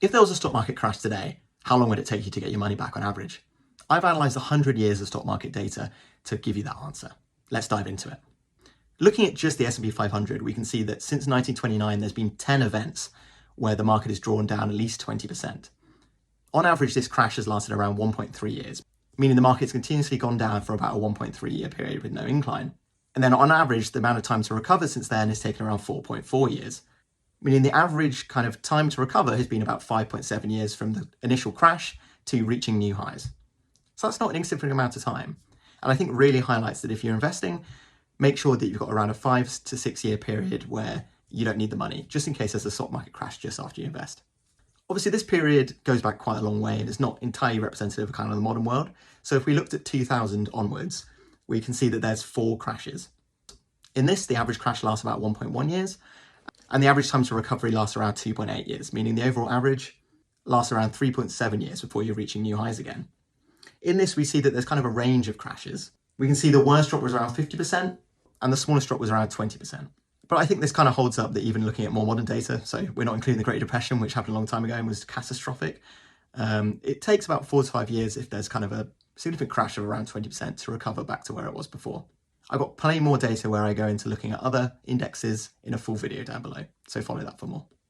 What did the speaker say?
If there was a stock market crash today, how long would it take you to get your money back on average? I've analysed 100 years of stock market data to give you that answer. Let's dive into it. Looking at just the S&P 500, we can see that since 1929, there's been 10 events where the market has drawn down at least 20%. On average, this crash has lasted around 1.3 years, meaning the market's continuously gone down for about a 1.3 year period with no incline. And then on average, the amount of time to recover since then has taken around 4.4 years, meaning the average kind of time to recover has been about 5.7 years from the initial crash to reaching new highs. So that's not an insignificant amount of time. And I think really highlights that if you're investing, make sure that you've got around a 5 to 6 year period where you don't need the money, just in case there's a stock market crash just after you invest. Obviously, this period goes back quite a long way and is not entirely representative of kind of the modern world. So if we looked at 2000 onwards, we can see that there's 4 crashes. In this, the average crash lasts about 1.1 years, and the average time to recovery lasts around 2.8 years, meaning the overall average lasts around 3.7 years before you're reaching new highs again. In this, we see that there's kind of a range of crashes. We can see the worst drop was around 50%, and the smallest drop was around 20%. But I think this kind of holds up that even looking at more modern data, so we're not including the Great Depression, which happened a long time ago and was catastrophic. It takes about 4 to 5 years if there's kind of a significant crash of around 20% to recover back to where it was before. I've got plenty more data where I go into looking at other indexes in a full video down below, so follow that for more.